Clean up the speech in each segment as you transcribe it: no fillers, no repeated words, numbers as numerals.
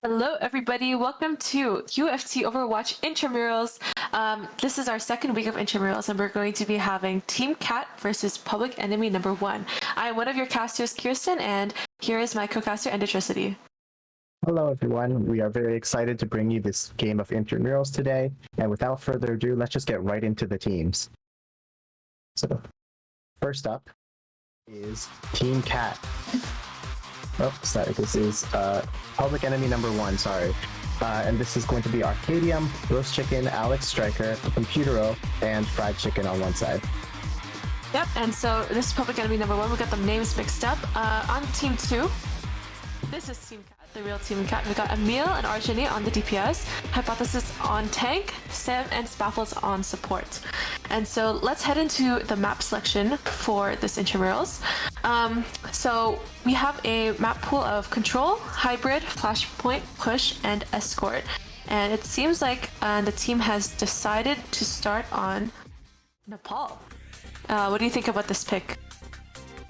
Hello, everybody. Welcome to UFC Overwatch Intramurals. This is our second week of Intramurals, and we're going to be having Team Cat versus Public Enemy number 1. I'm one of your casters, Kirsten, and here is my co-caster, Endotricity. Hello, everyone. We are very excited to bring you this game of Intramurals today. And without further ado, let's just get right into the teams. So, first up is Team Cat. Oh, sorry, this is Public Enemy number 1, sorry. And this is going to be Arcadium, Roast Chicken, Alex Striker, Computero, and Fried Chicken on one side. Yep, and so this is Public Enemy number 1. We got the names mixed up. On Team 2, this is Team Cat, the real Team Cat. We got Emil and Arjani on the DPS, Hypothesis on tank, Sam and Spaffles on support. And so let's head into the map selection for this Intramurals. So we have a map pool of Control, Hybrid, Flashpoint, Push, and Escort. And it seems like the team has decided to start on Nepal. What do you think about this pick?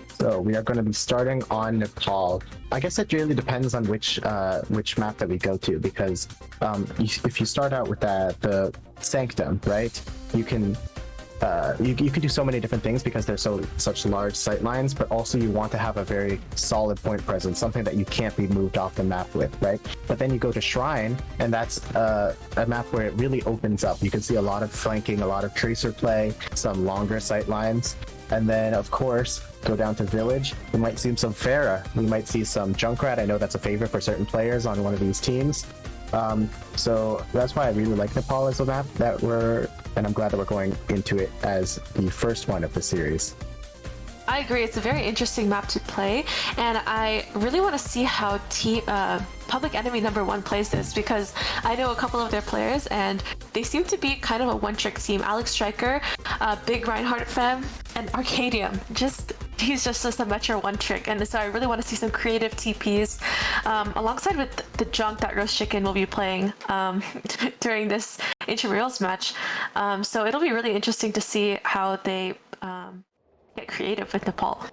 So we are going to be starting on Nepal. I guess it really depends on which map that we go to, because if you start out with the Sanctum, right, you can you can do so many different things because there's such large sight lines, but also you want to have a very solid point presence, something that you can't be moved off the map with, right? But then you go to Shrine, and that's a map where it really opens up. You can see a lot of flanking, a lot of tracer play, some longer sight lines. And then, of course, go down to Village. We might see some Pharah. We might see some Junkrat. I know that's a favorite for certain players on one of these teams. So that's why I really like Nepal as a map and I'm glad that we're going into it as the first one of the series. I agree. It's a very interesting map to play, and I really want to see how Public Enemy number 1 plays this, because I know a couple of their players and they seem to be kind of a one-trick team. Alex Striker, big Reinhardt fan, and Arcadium. He's just a Symmetra one-trick, and so I really want to see some creative TPs alongside with the junk that Roast Chicken will be playing during this Intramurals match. So it'll be really interesting to see how they get creative with Nepal.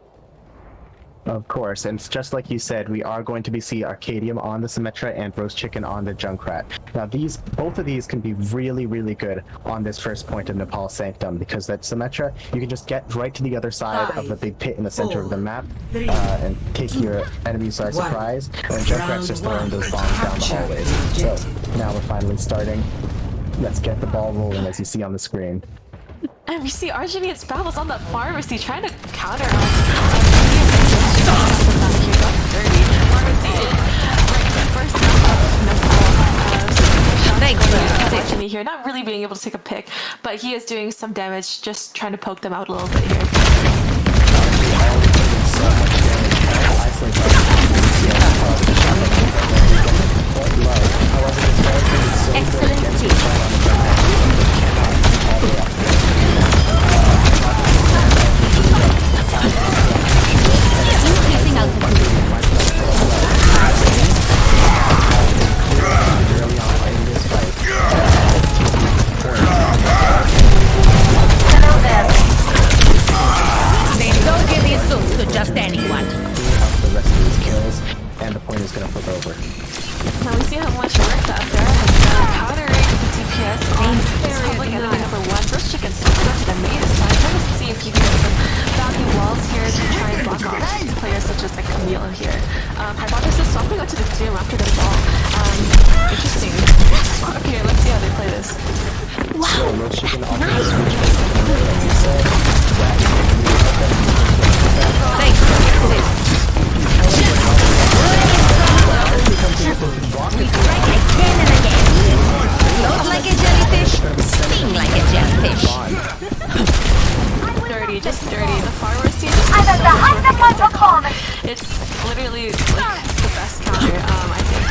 Of course, and just like you said, we are going to be seeing Arcadium on the Symmetra and Roast Chicken on the Junkrat. Now, both of these can be really, really good on this first point of Nepal Sanctum, because that Symmetra, you can just get right to the other side of the big pit in the center of the map and take your enemies by surprise, and Junkrat's just throwing those bombs down the hallways. So, now we're finally starting. Let's get the ball rolling, as you see on the screen. And we see Arjani and Spaffles on the pharmacy trying to counter Arjani here, not really being able to take a pick, but he is doing some damage, just trying to poke them out a little bit here. Excellent team. Increasing altitude. Hello there. Don't give these suits to just anyone. The rest of these kills, and the point is going to flip over. Now we see how much work that Pharah has done countering the DPS on Public Enemy number 1. Roast Chicken still go to the main side, trying to see if he can get some value walls here to try and block off players such as like Camille here. Hypothesis swapping out to the Doom after the ball. Interesting. Okay, let's see how they play this. Wow. So Roast Chicken offers Thanks for this. We strike again and again. Float like a jellyfish, sting like a jellyfish. Dirty, just dirty. The farmers team just against their comp. It's literally like the best counter, I think.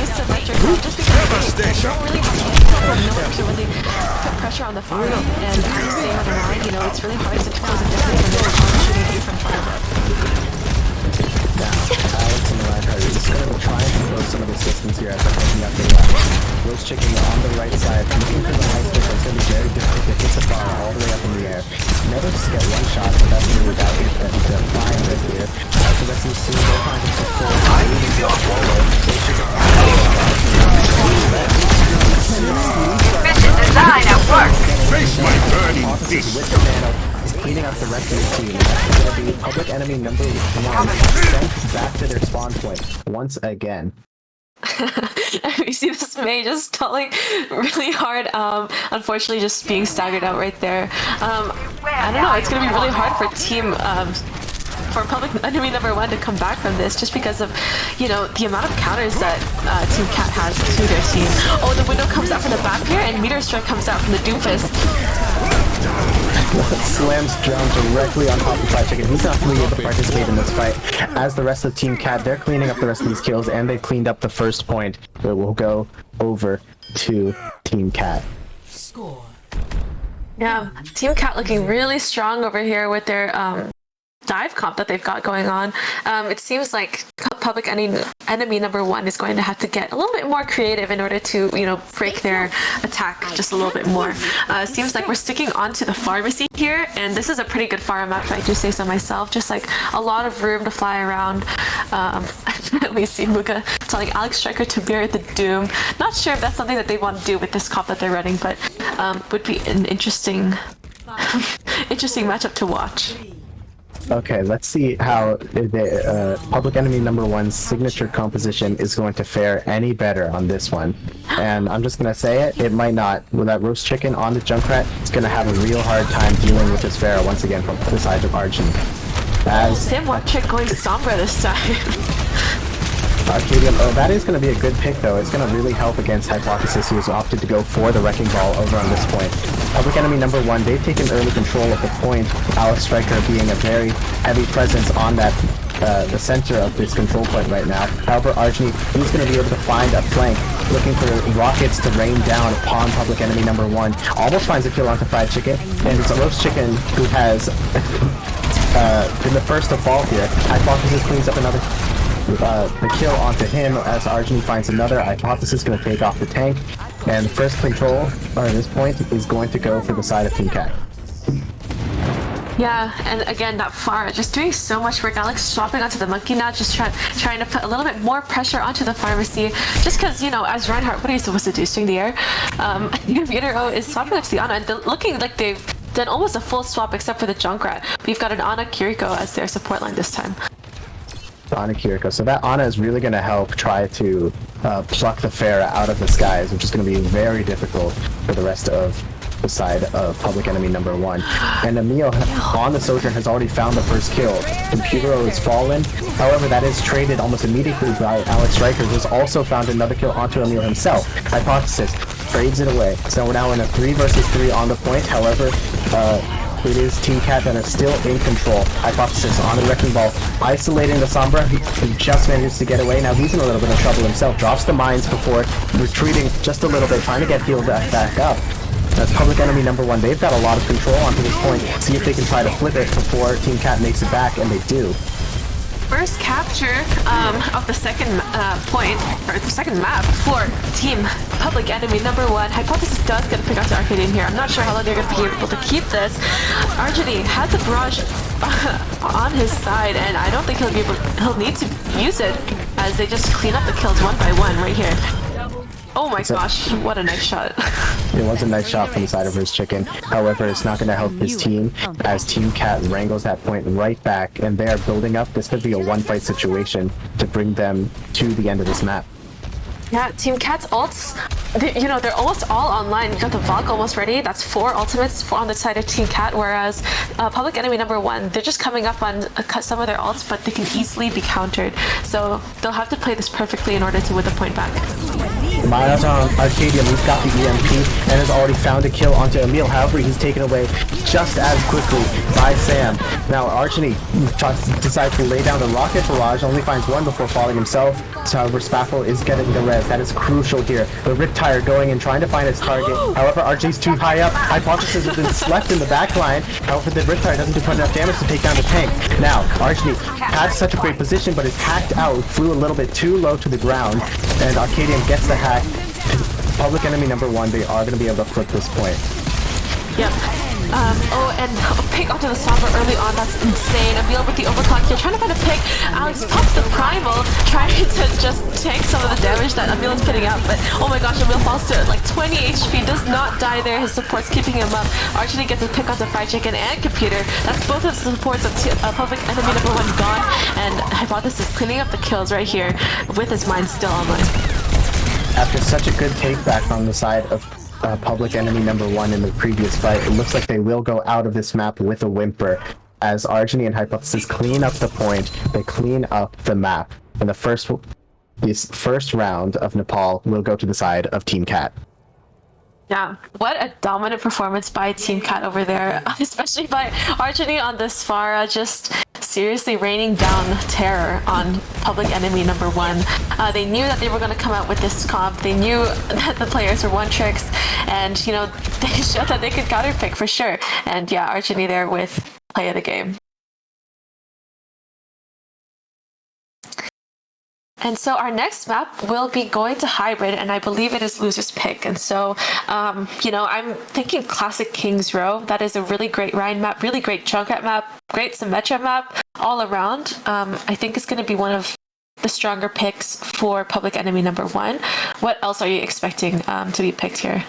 It's symmetrical just because they don't really have to really put pressure on the farm. And I'm saying on the line, you know, it's really hard to close a distance when they're shooting you from far. Now, Alex and the Reinhardt are just going to try and close some of the distance here as they're picking up the left. Roast chicken on the right side, looking for the high stick. It's going to be very difficult to hit the bar all the way up in the air. Never just get one shot, but that's really without it. They're flying right here. As the rest of the team, they're trying to put forward. Mission design at work. Face my burning Officers beast. with the nano is cleaning up the rest of the team. That's going to be public enemy number 1 sent back to their spawn point once again. We see this Mei just stalling really hard, unfortunately just being staggered out right there. I don't know, it's gonna be really hard for for public enemy number 1 to come back from this just because of, you know, the amount of counters that Team Cat has to their team. Oh, the window comes out from the back here and Meteor Strike comes out from the Doomfist. Slams down directly on top of Fried Chicken. He's not going to be able to participate in this fight. As the rest of Team Cat, they're cleaning up the rest of these kills, and they've cleaned up the first point. It will go over to Team Cat. Yeah, Team Cat looking really strong over here with their dive comp that they've got going on. It seems like public enemy number 1 is going to have to get a little bit more creative in order to, you know, break their attack just a little bit more. Seems like we're sticking onto the pharmacy here, and this is a pretty good farm map if I do say so myself. Just like a lot of room to fly around. We see Muga telling Alex Striker to bear the doom. Not sure if that's something that they want to do with this comp that they're running, but would be an interesting matchup to watch. Okay, let's see how the public enemy number 1's signature composition is going to fare any better on this one. And I'm just going to say it might not. With that roast chicken on the Junkrat, it's going to have a real hard time dealing with this Pharah once again from the side of Arjun. As Sam Wattrick going Sombra this time. Arcadium, oh, that is going to be a good pick though. It's going to really help against Hypothesis, who has opted to go for the Wrecking Ball over on this point. Public enemy number 1, they've taken early control of the point. Alex Striker being a very heavy presence on that the center of this control point right now. However, Arjun, he's going to be able to find a flank, looking for rockets to rain down upon public enemy number 1. Almost finds a kill onto Fried Chicken, and it's a roast chicken who has been the first to fall here. Hypothesis cleans up another the kill onto him as Arjun finds another. Hypothesis going to take off the tank, and the first control at this point is going to go for the side of Team Cat. Yeah, and again, that Pharah just doing so much work. Alex swapping onto the monkey now, just trying to put a little bit more pressure onto the pharmacy. Just because, you know, as Reinhardt, what are you supposed to do? Swing the air? Computer is swapping up to the Ana, and looking like they've done almost a full swap except for the Junkrat. We've got an Ana Kiriko as their support line this time. Ana Kiriko. So that Ana is really going to help try to pluck the Pharah out of the skies, which is going to be very difficult for the rest of the side of public enemy number 1. And Emil on the Sojourn has already found the first kill. Computero is fallen. However, that is traded almost immediately by Alex Striker, who's also found another kill onto Emil himself. Hypothesis trades it away. So we're now in a 3 versus 3 on the point. However, it is Team Cat that is still in control. Hypothesis on the Wrecking Ball, isolating the Sombra. He just manages to get away. Now he's in a little bit of trouble himself. Drops the mines before retreating just a little bit, trying to get healed back up. That's public enemy number 1. They've got a lot of control onto this point. See if they can try to flip it before Team Cat makes it back, and they do. First capture of the second point, or the second map for Team Public Enemy number 1. Hypothesis does get a pick out to Arcadian here. I'm not sure how long they're going to be able to keep this. Arjun has the barrage on his side, and I don't think he'll need to use it as they just clean up the kills one by one right here. Oh my gosh, what a nice shot. It was a nice shot from the side of his chicken. However, it's not going to help his team as Team Cat wrangles that point right back, and they are building up. This could be a one-fight situation to bring them to the end of this map. Yeah, Team Cat's ults, they're almost all online. You got the Valk almost ready. That's 4 ultimates on the side of Team Cat, whereas Public Enemy number 1, they're just coming up on some of their ults, but they can easily be countered. So they'll have to play this perfectly in order to win the point back. Miles on Arcadium, he's got the EMP and has already found a kill onto Emil. However, he's taken away just as quickly by Sam. Now Archony decides to lay down the rocket barrage, only finds one before falling himself. So, however, Spaffle is getting the res. That is crucial here. The Riptire going and trying to find his target. However, Archie's too high up. Hypothesis has been slept in the back line. However, the Riptire doesn't do enough damage to take down the tank. Now, Archie had such a great position, but is hacked out, flew a little bit too low to the ground, and Arcadium gets the hack. Public enemy number 1, they are going to be able to flip this point. Yep. Oh, and a pick onto the Sombra early on, that's insane. Emil with the overclock here, trying to find a pick. Alex pops the Primal, trying to just tank some of the damage that Emil is putting out, but oh my gosh, Emil falls to like 20 HP, does not die there, his support's keeping him up. Archie gets a pick onto Fried Chicken and Computer. That's both of the supports of Public Enemy number 1 gone, and Hypothesis cleaning up the kills right here with his mind still online. After such a good take back on the side of Public Enemy number 1 in the previous fight, it looks like they will go out of this map with a whimper as Argeny and Hypothesis clean up the point, they clean up the map. And this first round of Nepal will go to the side of Team Cat. Yeah, what a dominant performance by Team Cat over there, especially by Argeny on this Pharah, just seriously raining down terror on Public Enemy number 1. They knew that they were going to come out with this comp, they knew that the players were one-tricks, and, you know, they showed that they could counterpick for sure. And yeah, Argeny there with play of the game. And so our next map will be going to Hybrid, and I believe it is Loser's Pick. And so, you know, I'm thinking classic King's Row. That is a really great Rhine map, really great Junkrat map, great Symmetra map all around. I think it's going to be one of the stronger picks for Public Enemy number 1. What else are you expecting to be picked here?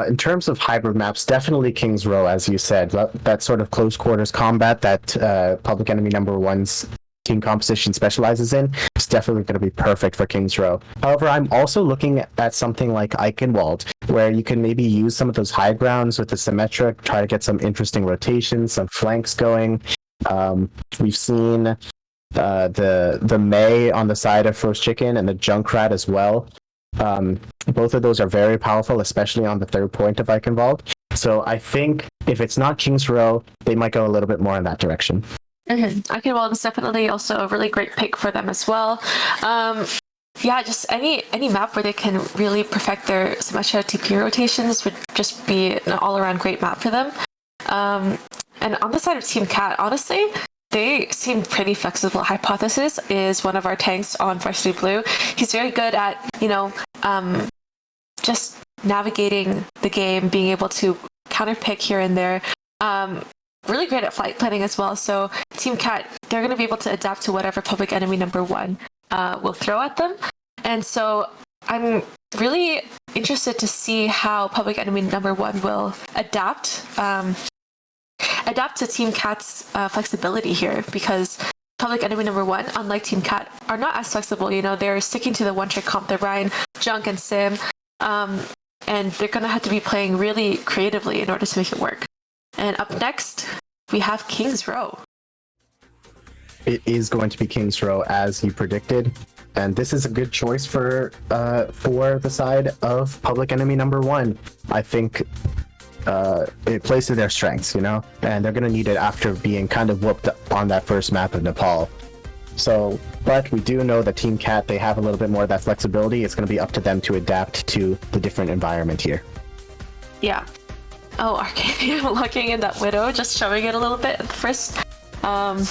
In terms of hybrid maps, definitely King's Row, as you said. That sort of close quarters combat that Public Enemy number 1's team composition specializes in, is definitely going to be perfect for King's Row. However, I'm also looking at something like Eichenwald, where you can maybe use some of those high grounds with the Symmetric, try to get some interesting rotations, some flanks going. We've seen the May on the side of Frost Chicken and the Junkrat as well. Both of those are very powerful, especially on the third point of Eichenwald. So I think if it's not King's Row, they might go a little bit more in that direction. Eichenwald is definitely also a really great pick for them as well. Yeah, just any map where they can really perfect their Symmetra TP rotations would just be an all-around great map for them. And on the side of Team Cat, honestly, they seem pretty flexible. Hypothesis is one of our tanks on Varsity Blue. He's very good at, you know, just navigating the game, being able to counterpick here and there. Really great at flight planning as well. So Team Cat, they're going to be able to adapt to whatever Public Enemy number 1 will throw at them. And so I'm really interested to see how Public Enemy number 1 will adapt to Team Cat's flexibility here, because Public Enemy number 1, unlike Team Cat, are not as flexible. You know, they're sticking to the one-trick comp, the Rhine, Junk, and Sim, and they're going to have to be playing really creatively in order to make it work. And up next, we have King's Row. It is going to be King's Row, as you predicted, and this is a good choice for the side of Public Enemy number 1. I think it plays to their strengths, you know, and they're going to need it after being kind of whooped on that first map of Nepal. So, but we do know that Team Cat, they have a little bit more of that flexibility. It's going to be up to them to adapt to the different environment here. Yeah. Oh, Arcadium looking in that Widow, just showing it a little bit at first. But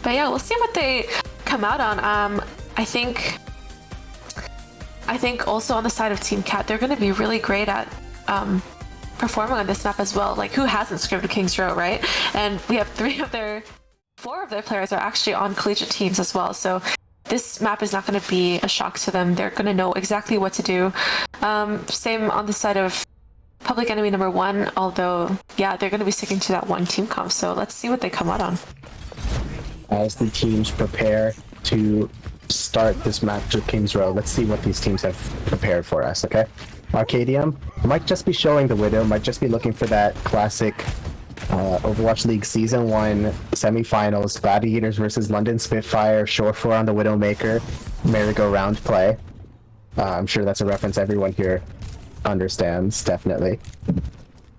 yeah, we'll see what they come out on. I think also on the side of Team Cat, they're going to be really great at performing on this map as well. Like, who hasn't scripted King's Row, right? And we have 4 of their players are actually on collegiate teams as well. So this map is not going to be a shock to them. They're going to know exactly what to do. Same on the side of Public Enemy number 1, although, yeah, they're going to be sticking to that one team comp. So let's see what they come out on. As the teams prepare to start this match with King's Row, let's see what these teams have prepared for us, okay? Arcadium might just be showing the Widow, might just be looking for that classic Overwatch League Season 1 semifinals, Gladiators versus London Spitfire, Shore 4 on the Widowmaker, merry-go-round play. I'm sure that's a reference everyone here understands, definitely.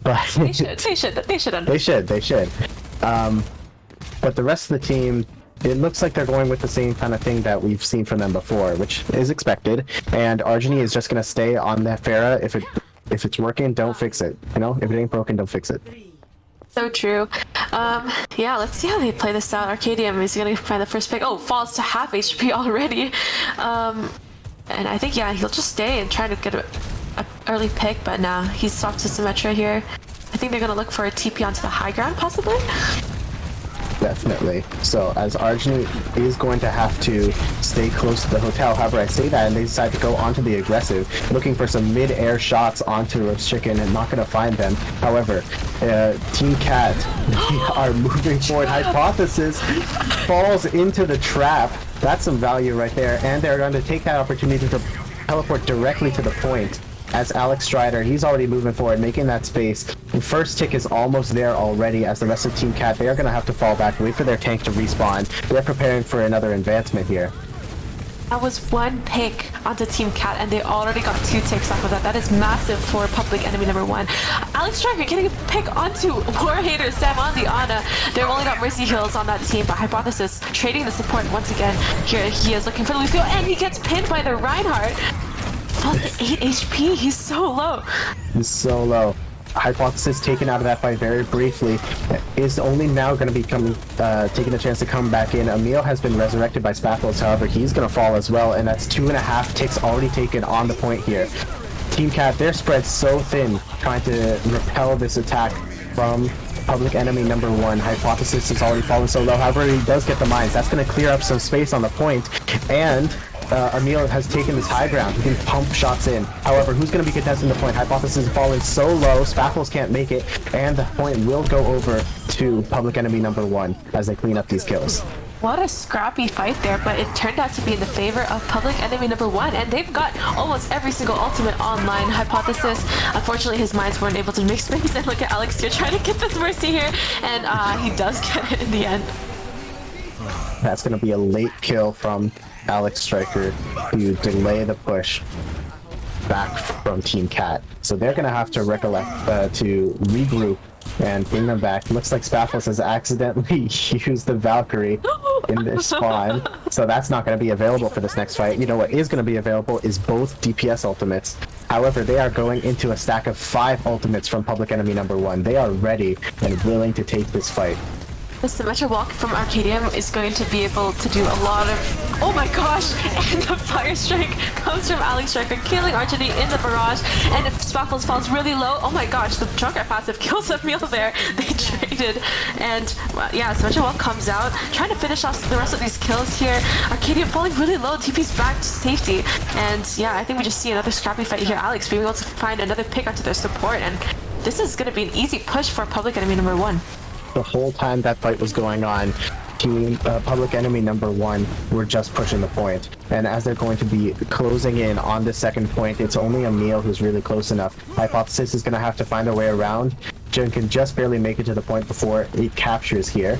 But They should understand. They should. But the rest of the team, it looks like they're going with the same kind of thing that we've seen from them before, which is expected. And Argini is just gonna stay on that Pharah. If it's working, don't fix it. You know, if it ain't broken, don't fix it. So true. Yeah, let's see how they play this out. Arcadium is gonna find the first pick. Oh, falls to half HP already. And I think, yeah, he'll just stay and try to get a early pick, but nah, he's swapped to Symmetra here. I think they're gonna look for a TP onto the high ground, possibly? Definitely. So as Argini is going to have to stay close to the hotel, however I say that, and they decide to go onto the aggressive, looking for some mid-air shots onto Roast Chicken and not going to find them. However, Team Cat, they are moving forward. Hypothesis falls into the trap. That's some value right there, and they're going to take that opportunity to teleport directly to the point. As Alex Strider, he's already moving forward, making that space. The first tick is almost there already, as the rest of Team Cat, they are going to have to fall back, wait for their tank to respawn. They're preparing for another advancement here. That was one pick onto Team Cat, and they already got 2 ticks off of that. That is massive for public enemy number 1. Alex Striker getting a pick onto War Hater Sam on the Ana. They've only got Mercy Heals on that team, but Hypothesis trading the support once again. Here he is looking for the Lucio, and he gets pinned by the Reinhardt. Falls to 8 HP, he's so low. He's so low. Hypothesis taken out of that fight very briefly is only now going to be taking a chance to come back in. Emil has been resurrected by Spathos, however, he's going to fall as well, and that's 2.5 ticks already taken on the point here. Team Cat, they're spread so thin, trying to repel this attack from public enemy number 1. Hypothesis has already fallen so low, however, he does get the mines. That's going to clear up some space on the point, and Emil has taken this high ground. He can pump shots in. However, who's going to be contesting the point? Hypothesis is falling so low, Spathos can't make it, and the point will go over to public enemy number 1 as they clean up these kills. What a scrappy fight there, but it turned out to be in the favor of public enemy number 1, and they've got almost every single ultimate online. Hypothesis, unfortunately his mines weren't able to make space, and look at Alex here trying to get this Mercy here, and he does get it in the end. That's going to be a late kill from Alex Striker to delay the push back from Team Cat. So they're going to have to recollect to regroup and bring them back. Looks like Spathos has accidentally used the Valkyrie in their spawn, so that's not going to be available for this next fight. You know what is going to be available is both DPS ultimates. However, they are going into a stack of 5 ultimates from public enemy number 1. They are ready and willing to take this fight. The Symmetra walk from Arcadium is going to be able to do a lot of... Oh my gosh! And the Fire Strike comes from Alex Striker, killing Archony in the barrage. And if Spathos falls really low, oh my gosh, the Junkrat passive kills Emil there. They traded. And yeah, Symmetra walk comes out, trying to finish off the rest of these kills here. Arcadium falling really low, TP's back to safety. And yeah, I think we just see another scrappy fight here. Alex being able to find another pick onto their support. And this is going to be an easy push for public enemy number 1. The whole time that fight was going on, public enemy number 1 were just pushing the point, and as they're going to be closing in on the second point, it's only Emil who's really close enough. Hypothesis is going to have to find a way around. Jin can just barely make it to the point before it captures here.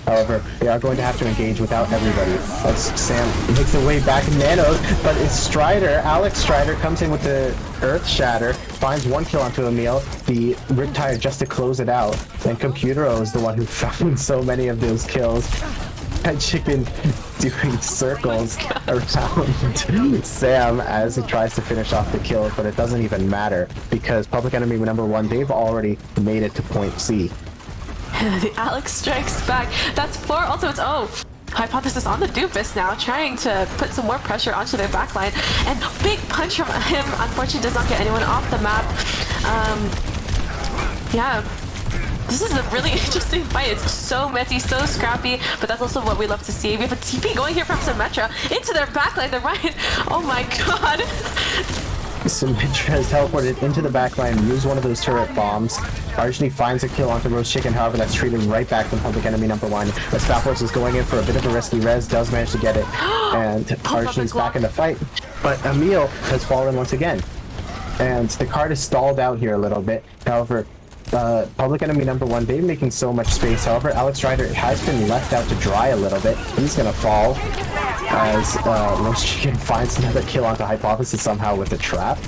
However, they are going to have to engage without everybody as Sam makes the way back in Nano, but it's Strider. Alex Strider comes in with the Earth Shatter, finds 1 kill onto Emil, the Riptide just to close it out, and Computero is the one who found so many of those kills. That Chicken doing circles around Sam as he tries to finish off the kill, but it doesn't even matter because public enemy number 1, they've already made it to point C. The Alex strikes back. That's 4 ultimates. Oh, Hypothesis on the Doofus now, trying to put some more pressure onto their backline. And big punch from him. Unfortunately, does not get anyone off the map. Yeah. This is a really interesting fight. It's so messy, so scrappy, but that's also what we love to see. We have a TP going here from Symmetra into their backline. They're right. Oh my god. Symmetra has teleported into the backline and used one of those turret bombs. Archony finds a kill onto Roast Chicken, however that's treated right back from public enemy number 1. As Spathos is going in for a bit of a risky res, does manage to get it, and Archony's back in the fight. But Emil has fallen once again, and the card is stalled out here a little bit. However, public enemy number 1, they're making so much space. However, Alex Strider has been left out to dry a little bit. He's gonna fall. as Roast Chicken finds another kill onto Hypothesis somehow with a trap.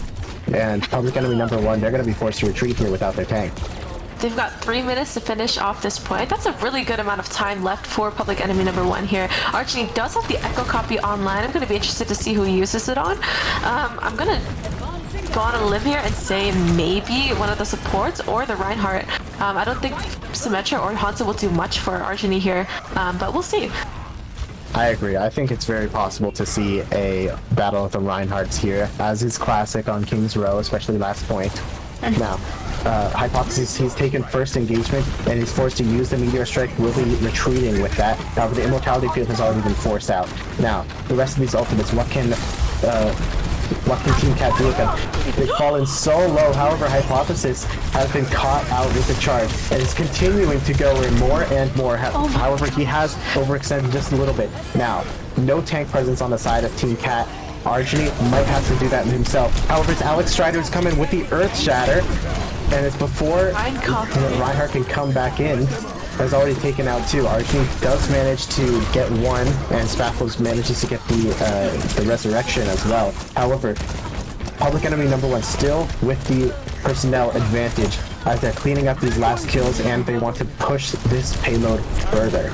And Public Enemy number 1, they're going to be forced to retreat here without their tank. They've got 3 minutes to finish off this point. That's a really good amount of time left for Public Enemy number 1 here. Archie does have the Echo copy online. I'm going to be interested to see who he uses it on. I'm going to go on a limb here and say maybe one of the supports or the Reinhardt. I don't think Symmetra or Hanzo will do much for Archie here, but we'll see. I agree. I think it's very possible to see a battle of the Reinhardts here, as is classic on King's Row, especially last point. Now, Hypothesis, he's taken first engagement, and he's forced to use the Meteor Strike, will be retreating with that. However, the Immortality Field has already been forced out. Now, the rest of these ultimates, what can Team Cat do with them? They've fallen so low, however, Hypothesis has been caught out with the charge, and is continuing to go in more and more. However, he has overextended just a little bit. Now, no tank presence on the side of Team Cat. Archie might have to do that himself. However, it's Alex Strider who's coming with the Earth Shatter, and it's before Reinhardt can come back in. Has already taken out 2. Archie does manage to get 1, and Spaffles manages to get the Resurrection as well. However, Public Enemy number 1 still with the personnel advantage as they're cleaning up these last kills, and they want to push this payload further.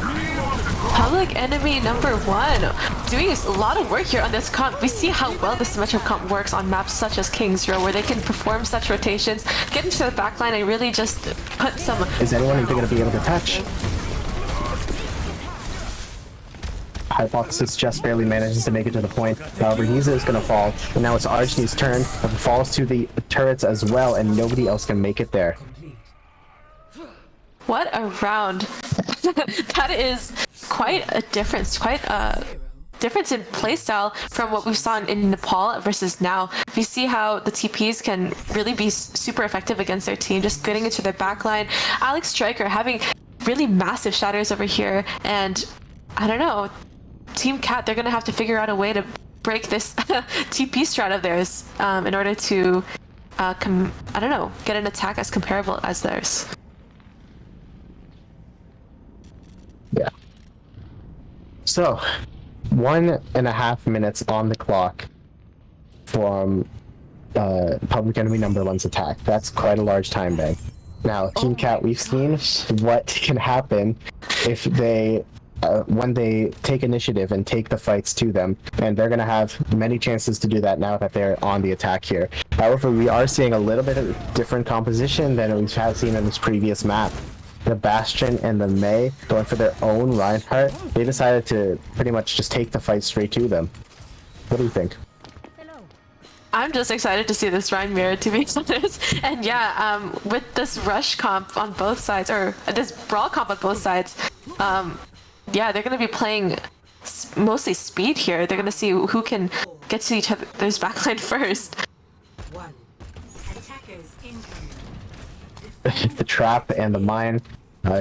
Public Enemy number 1 doing a lot of work here on this comp. We see how well the Symmetra comp works on maps such as King's Row, where they can perform such rotations, get into the backline, and really just put some... Is anyone going to be able to touch? Hypothesis just barely manages to make it to the point. However, Niza is going to fall, and now it's Archie's turn. It falls to the turrets as well, and nobody else can make it there. What a round. That is quite a difference, quite a difference in playstyle from what we saw in Nepal versus now. We see how the TPs can really be super effective against their team, just getting into their backline. Alex Striker having really massive shatters over here, and I don't know, Team Cat, they're going to have to figure out a way to break this TP strat of theirs in order to, I don't know, get an attack as comparable as theirs. Yeah. So, 1.5 minutes on the clock from Public Enemy number 1's attack. That's quite a large time bank. Now, Team Cat, we've seen what can happen if they, when they take initiative and take the fights to them, and they're going to have many chances to do that now that they're on the attack here. However, we are seeing a little bit of different composition than we've seen in this previous map. The Bastion and the Mei going for their own Reinhardt. They decided to pretty much just take the fight straight to them. What do you think? I'm just excited to see this Rhine mirror, to be honest. And yeah, with this rush comp on both sides, or this brawl comp on both sides, yeah, they're going to be playing mostly speed here. They're going to see who can get to each other's backline first. The trap and the mine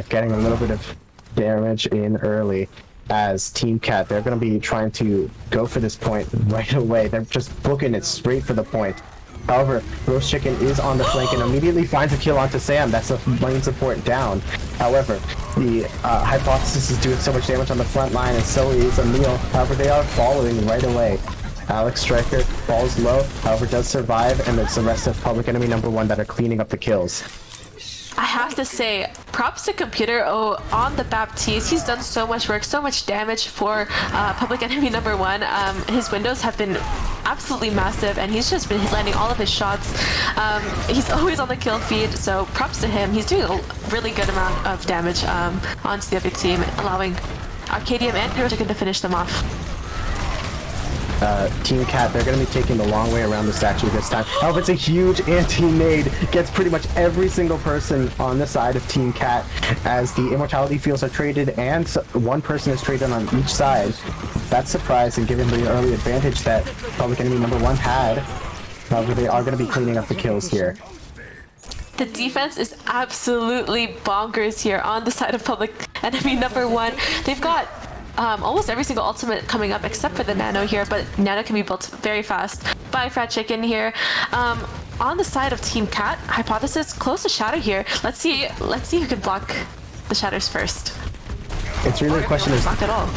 getting a little bit of damage in early, as Team Cat, they're going to be trying to go for this point right away. They're just booking it straight for the point. However, Roast Chicken is on the flank and immediately finds a kill onto Sam. That's the main support down. However, the Hypothesis is doing so much damage on the front line, and so is Emil. However, they are following right away. Alex Striker falls low, however does survive, and it's the rest of Public Enemy number 1 that are cleaning up the kills. I have to say, props to Computer O on the Baptiste. He's done so much work, so much damage for Public Enemy number 1. His windows have been absolutely massive, and he's just been landing all of his shots. He's always on the kill feed, so props to him. He's doing a really good amount of damage onto the other team, allowing Arcadium and Hiroshika to finish them off. Team Cat, they're going to be taking the long way around the statue this time. However, it's a huge anti-nade. Gets pretty much every single person on the side of Team Cat, as the immortality fields are traded and one person is traded on each side. That's surprising given the early advantage that Public Enemy number 1 had. However, they are going to be cleaning up the kills here. The defense is absolutely bonkers here on the side of Public Enemy number 1. They've got almost every single ultimate coming up except for the Nano here, but Nano can be built very fast by Frat Chicken here. On the side of Team Cat, Hypothesis close to Shatter here. Let's see who can block the Shatters first. It's really a question is, Not at all.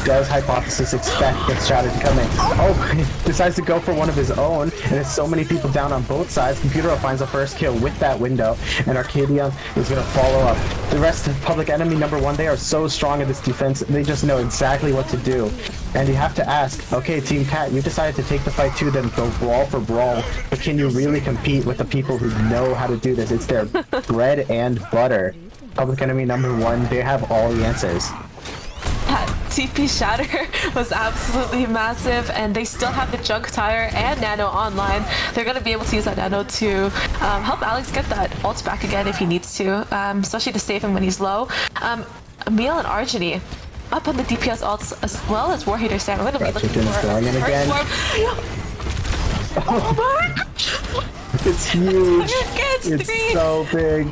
does Hypothesis expect this shadow to come in? Oh, he decides to go for one of his own, and there's so many people down on both sides. Computer finds the first kill with that window, and Arcadium is going to follow up. The rest of Public Enemy number 1, they are so strong in this defense, they just know exactly what to do. And you have to ask, okay, Team Cat, you decided to take the fight to them, go brawl for brawl, but can you really compete with the people who know how to do this? It's their bread and butter. Public Enemy number 1, they have all the answers. That TP Shatter was absolutely massive, and they still have the Junk Tire and Nano online. They're going to be able to use that Nano to help Alex get that ult back again if he needs to, especially to save him when he's low. Emil and Argeny up on the DPS ults as well as Warhater Sam. I'm going to be looking for throwing it again. Oh my god! It's huge. It's It's 3! so big.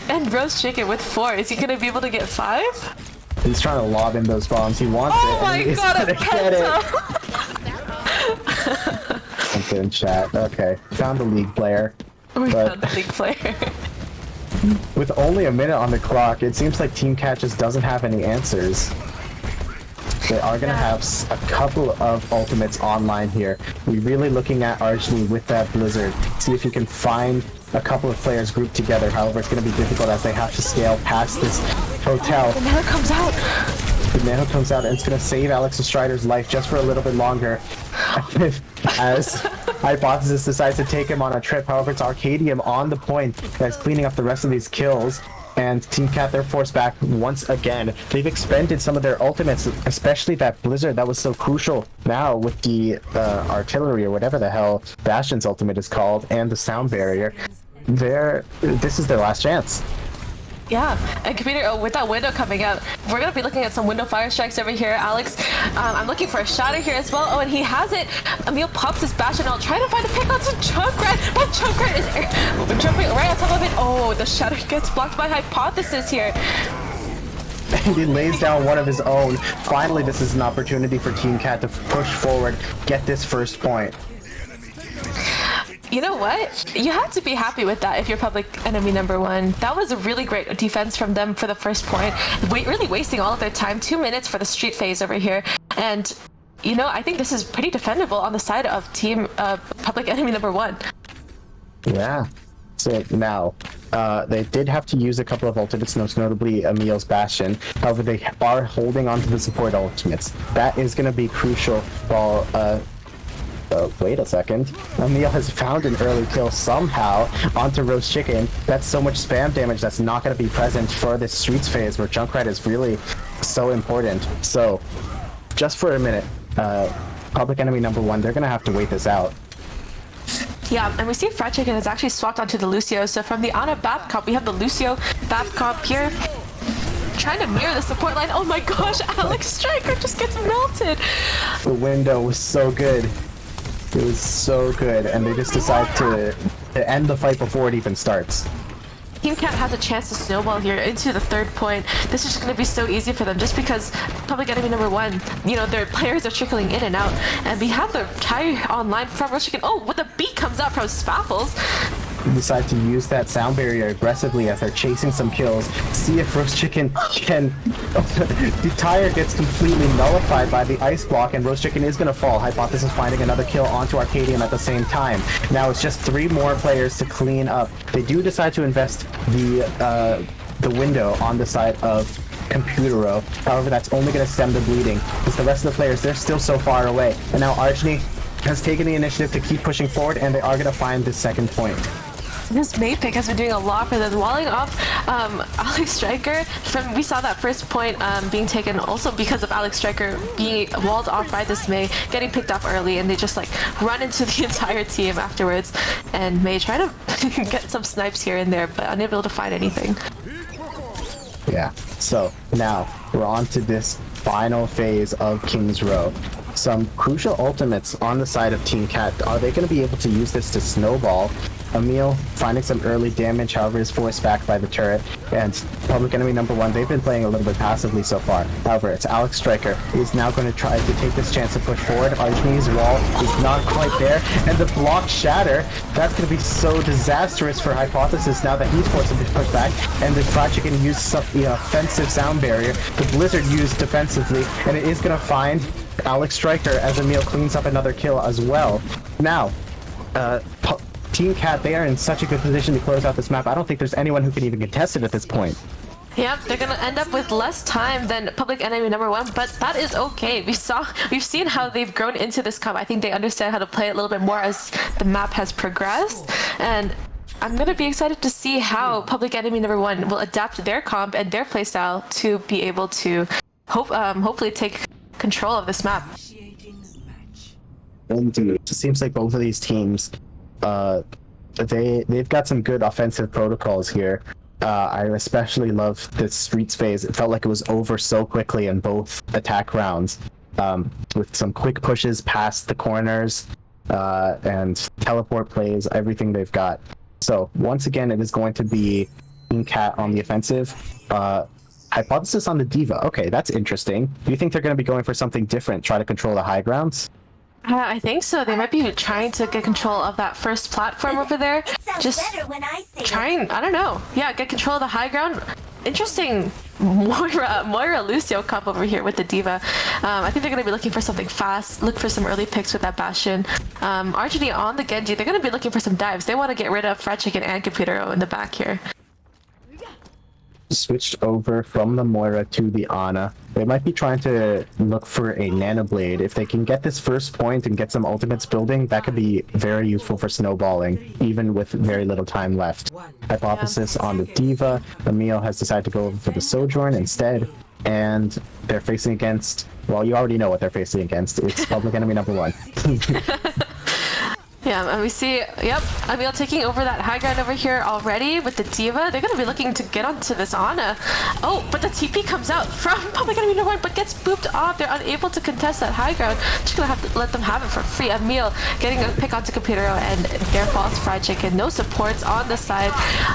And Roast Chicken with 4. Is he going to be able to get 5? He's trying to lob in those bombs. He wants it. Oh my and he's god, a gonna get penta! it. Something in chat. Okay, found the League player. We But- found the League player. With only a minute on the clock, it seems like Team Cat just doesn't have any answers. They are going to have a couple of ultimates online here. We're really looking at Argeny with that Blizzard. See if you can find a couple of players grouped together. However, it's going to be difficult as they have to scale past this hotel. The Nano comes out. The Nano comes out and it's going to save Alex Strider's life just for a little bit longer. As Hypothesis decides to take him on a trip. However, it's Arcadium on the point that's cleaning up the rest of these kills. And Team Cat, they're forced back once again. They've expended some of their ultimates, especially that Blizzard that was so crucial now with the artillery or whatever the hell Bastion's ultimate is called, and the sound barrier. This is their last chance. Yeah, and Computer, with that window coming out, we're going to be looking at some window fire strikes over here, Alex. I'm looking for a shatter here as well. Oh, and he has it. Emil pops his Bastion out, trying to find a pick on some Junkrat. But Junkrat is jumping right on top of it. Oh, the shatter gets blocked by Hypothesis here. And he lays down one of his own. Finally, this is an opportunity for Team Cat to push forward, get this first point. You know what? You have to be happy with that if you're Public Enemy number 1. That was a really great defense from them for the first point. Really wasting all of their time. 2 minutes for the street phase over here. And, you know, I think this is pretty defendable on the side of Team Public Enemy number 1. Yeah. So now, they did have to use a couple of ultimates, most notably Emil's Bastion. However, they are holding on to the support ultimates. That is going to be crucial while wait a second. Emil has found an early kill somehow onto Roast Chicken. That's so much spam damage that's not going to be present for this Streets phase where Junkrat is really so important. So, just for a minute, Public Enemy number 1, they're going to have to wait this out. Yeah, and we see Fried Chicken is actually swapped onto the Lucio. So from the Ana Babcomp, we have the Lucio Babcomp here. Trying to mirror the support line. Oh my gosh, Alex Striker just gets melted. The window was so good. It was so good, and they just decide to end the fight before it even starts. Team Cat has a chance to snowball here into the 3rd point. This is just going to be so easy for them just because Public Enemy number 1, you know, their players are trickling in and out. And we have the Tire online from Roast Chicken. Oh, what the beat comes out from Spaffles. They decide to use that sound barrier aggressively as they're chasing some kills. See if Roast Chicken can... The tire gets completely nullified by the ice block, and Roast Chicken is going to fall. Hypothesis finding another kill onto Arcadium at the same time. Now it's just 3 more players to clean up. They do decide to invest the window on the side of Computero. However, that's only going to stem the bleeding, because the rest of the players, they're still so far away. And now Argeny has taken the initiative to keep pushing forward, and they are going to find the 2nd point. This May pick has been doing a lot for them, walling off Alex Striker. We saw that first point being taken also because of Alex Striker being walled off by this May, getting picked off early, and they just like run into the entire team afterwards. And May trying to get some snipes here and there, but unable to find anything. Yeah, so now we're on to this final phase of King's Row. Some crucial ultimates on the side of Team Cat. Are they going to be able to use this to snowball Emil finding some early damage, however, is forced back by the turret. And public enemy number 1, they've been playing a little bit passively so far. However, it's Alex Striker who's now going to try to take this chance to push forward. Arjani's wall is not quite there, and the block shatter, that's going to be so disastrous for Hypothesis now that he's forced to push back, and the Fried Chicken used the offensive sound barrier, the Blizzard used defensively, and it is going to find Alex Striker as Emil cleans up another kill as well. Now, Team Cat, they are in such a good position to close out this map. I don't think there's anyone who can even contest it at this point. Yep, they're gonna end up with less time than public enemy number 1, but that is okay. We've seen how they've grown into this comp. I think they understand how to play it a little bit more as the map has progressed, and I'm gonna be excited to see how public enemy number 1 will adapt their comp and their playstyle to be able to hopefully take control of this map. Indeed. It seems like both of these teams, they've got some good offensive protocols here. I especially love this Streets phase. It felt like it was over so quickly in both attack rounds, with some quick pushes past the corners and teleport plays, everything they've got. So once again, it is going to be Team Cat on the offensive. Hypothesis on the Diva. Okay, that's interesting. Do you think they're going to be going for something different, try to control the high grounds? I think so. They might be trying to get control of that first platform over there. Just trying, I don't know. Yeah, get control of the high ground. Interesting Moira Lucio comp over here with the Diva. I think they're going to be looking for something fast, look for some early picks with that Bastion. Arjani on the Genji, they're going to be looking for some dives. They want to get rid of Fried Chicken and Computer in the back here. Switched over from the Moira to the Ana. They might be trying to look for a Nano Blade. If they can get this first point and get some ultimates building, that could be very useful for snowballing, even with very little time left. Hypothesis on the Diva. Emil has decided to go over for the Sojourn instead, and they're facing against, well, you already know what they're facing against. It's public enemy number 1. Yeah, and we see, yep, Emil taking over that high ground over here already with the Diva. They're going to be looking to get onto this Ana. Oh, but the TP comes out from public enemy number 1, but gets booped off. They're unable to contest that high ground. Just going to have to let them have it for free. Emil getting a pick onto Computer and there falls Fried Chicken. No supports on the side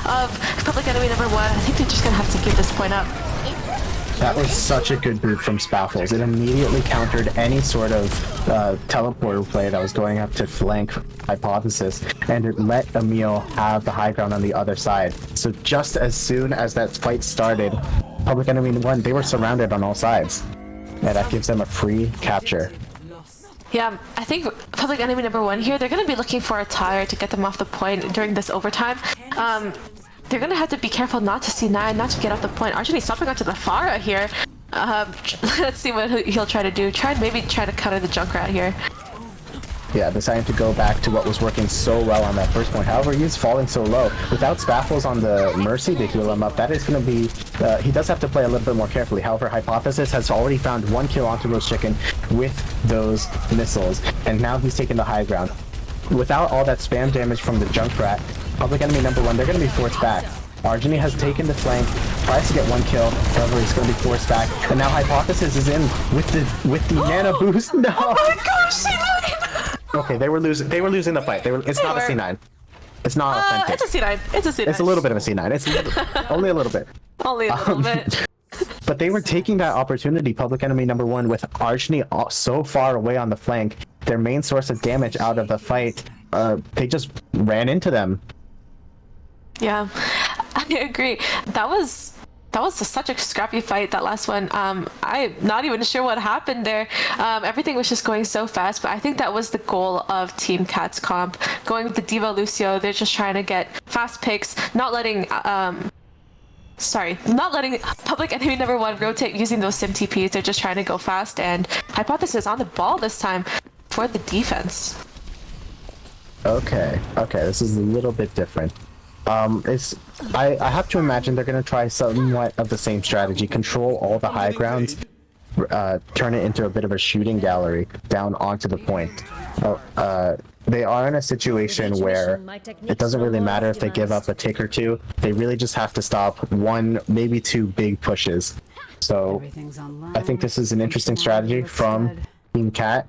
of public enemy number 1. I think they're just going to have to give this point up. That was such a good move from Spaffles. It immediately countered any sort of teleporter play that was going up to flank Hypothesis, and it let Emil have the high ground on the other side. So just as soon as that fight started, public enemy 1, they were surrounded on all sides. And that gives them a free capture. Yeah, I think public enemy number 1 here, they're going to be looking for a tire to get them off the point during this overtime. They're going to have to be careful not to C9, not to get off the point. Arjani stopping onto the Pharah here. Let's see what he'll try to do. Maybe try to counter the Junkrat here. Yeah, deciding to go back to what was working so well on that first point. However, he is falling so low. Without Spaffles on the Mercy to heal him up, that is going to be... he does have to play a little bit more carefully. However, Hypothesis has already found 1 kill onto Roast Chicken with those missiles, and now he's taking the high ground. Without all that spam damage from the Junkrat, public enemy number 1, they're going to be forced back. Arjani has taken the flank, tries to get 1 kill, however he's going to be forced back, and now Hypothesis is in with the Nano Boost. No! Oh my gosh, C9! Okay, they were losing the fight. It's not a C9. It's not authentic. It's a C9. It's a C9. It's a little bit of a C9. It's only a little bit. Only a little bit. But they were taking that opportunity, public enemy number 1, with Arjani so far away on the flank, their main source of damage out of the fight. They just ran into them. Yeah, I agree. That was such a scrappy fight, that last one. I'm not even sure what happened there. Everything was just going so fast, but I think that was the goal of Team Cat's comp. Going with the Diva Lucio, they're just trying to get fast picks, not letting public enemy number 1 rotate using those sim TPs. They're just trying to go fast, and Hypothesis on the ball this time for the defense. Okay, this is a little bit different. I have to imagine they're going to try somewhat of the same strategy. Control all the high grounds, turn it into a bit of a shooting gallery down onto the point. They are in a situation where it doesn't really matter if they give up a tick or 2. They really just have to stop 1, maybe 2 big pushes. So I think this is an interesting strategy from Team Cat,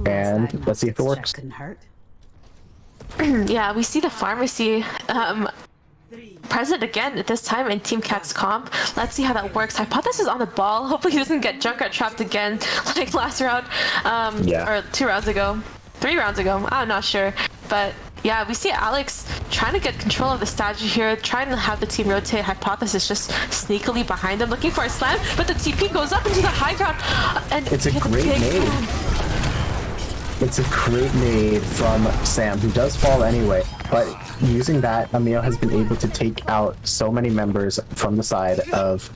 and let's see if it works. Yeah, we see the pharmacy present again, this time in Team Cat's comp. Let's see how that works. Hypothesis on the ball. Hopefully he doesn't get Junkrat trapped again like last round. Or 2 rounds ago. 3 rounds ago. I'm not sure. But yeah, we see Alex trying to get control of the statue here, trying to have the team rotate. Hypothesis just sneakily behind him, looking for a slam, but the TP goes up into the high ground. And it's a great nade. It's a great nade from Sam, who does fall anyway, but using that, Emil has been able to take out so many members from the side of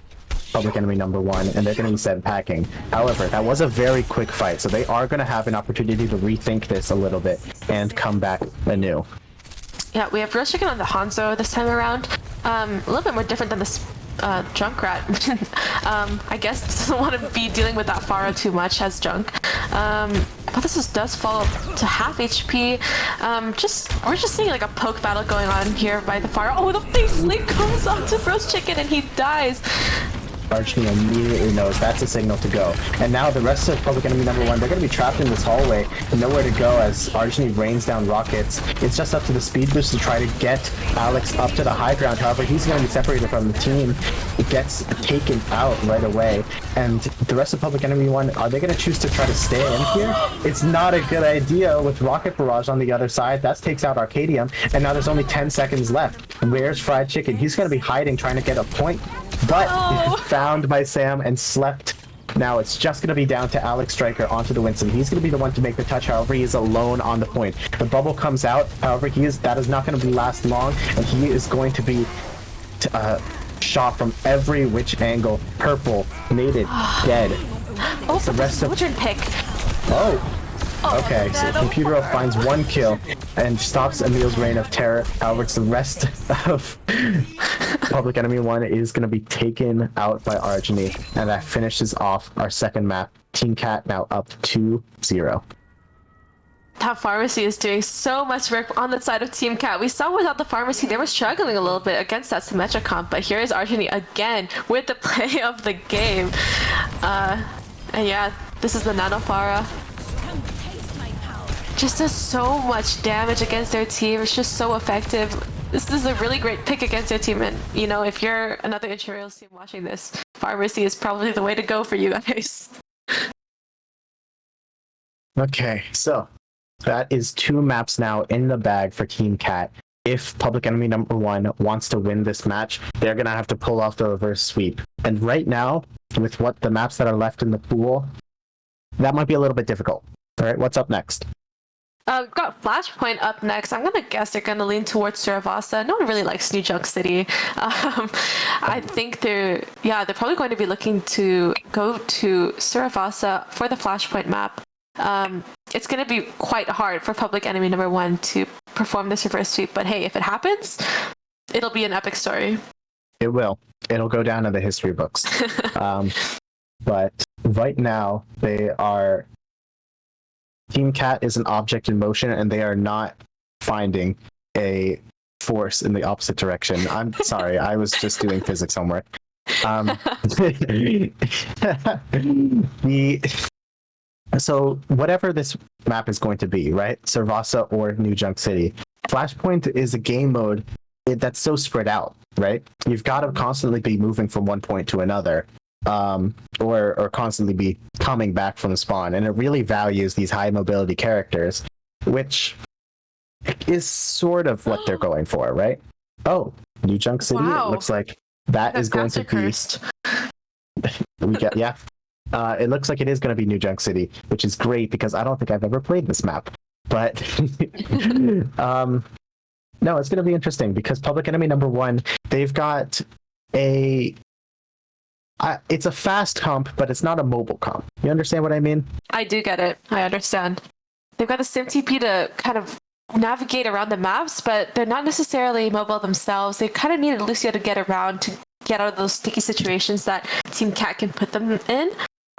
Public Enemy number 1, and they're going to be sent packing. However, that was a very quick fight, so they are going to have an opportunity to rethink this a little bit and come back anew. Yeah, we have Roast Chicken on the Hanzo this time around. A little bit more different than this Junkrat. I guess doesn't want to be dealing with that Pharah too much as Junk. Hypothesis does fall to half HP. We're just seeing like a poke battle going on here by the Pharah. Oh, the face leap comes onto Roast Chicken and he dies. Archie immediately knows that's a signal to go. And now the rest of Public Enemy number 1, they're going to be trapped in this hallway and nowhere to go as Archie rains down rockets. It's just up to the speed boost to try to get Alex up to the high ground. However, he's going to be separated from the team. It gets taken out right away. And the rest of Public Enemy 1, are they going to choose to try to stay in here? It's not a good idea with Rocket Barrage on the other side. That takes out Arcadium. And now there's only 10 seconds left. Where's Fried Chicken? He's going to be hiding, trying to get a point. But found by Sam and slept. Now it's just going to be down to Alex Striker onto the Winston. He's going to be the one to make the touch. However, he is alone on the point. The bubble comes out. However, that is not going to last long, and he is going to be shot from every which angle. Purple, naded, dead. Oh, the rest of pick. Okay, so Computer finds 1 kill and stops Emil's reign of terror. However, it's the rest of Public Enemy 1 is going to be taken out by Argeny, and that finishes off our second map. Team Cat now up 2-0. That pharmacy is doing so much work on the side of Team Cat. We saw without the pharmacy, they were struggling a little bit against that Symmetra comp, but here is Argeny again with the play of the game. And yeah, this is the Nano Pharah. Just does so much damage against their team. It's just so effective. This is a really great pick against their team, and you know, if you're another Intramurals team watching this, Pharmacy is probably the way to go for you guys. Okay, so that is 2 maps now in the bag for Team Cat. If Public Enemy number 1 wants to win this match, they're gonna have to pull off the reverse sweep. And right now, with what the maps that are left in the pool, that might be a little bit difficult. All right, what's up next? Got Flashpoint up next. I'm gonna guess they're gonna lean towards Suravasa. No one really likes New Junk City. I think they're probably going to be looking to go to Suravasa for the Flashpoint map. It's gonna be quite hard for Public Enemy number 1 to perform this reverse sweep, but hey, if it happens, it'll be an epic story. It will. It'll go down in the history books. But right now, they are... Team Cat is an object in motion, and they are not finding a force in the opposite direction. I'm sorry, I was just doing physics homework. So whatever this map is going to be, right? Suravasa or New Junk City, Flashpoint is a game mode that's so spread out, right? You've got to constantly be moving from one point to another. Or constantly be coming back from the spawn, and it really values these high mobility characters, which is sort of what they're going for, right? Oh, New Junk City. Wow. It looks like that is going to be cursed. It looks like it is going to be New Junk City, which is great because I don't think I've ever played this map. But no, it's going to be interesting because Public Enemy number 1, they've got it's a fast comp, but it's not a mobile comp. You understand what I mean? I do get it. I understand. They've got a SimTP to kind of navigate around the maps, but they're not necessarily mobile themselves. They kind of needed Lucio to get around to get out of those sticky situations that Team Cat can put them in.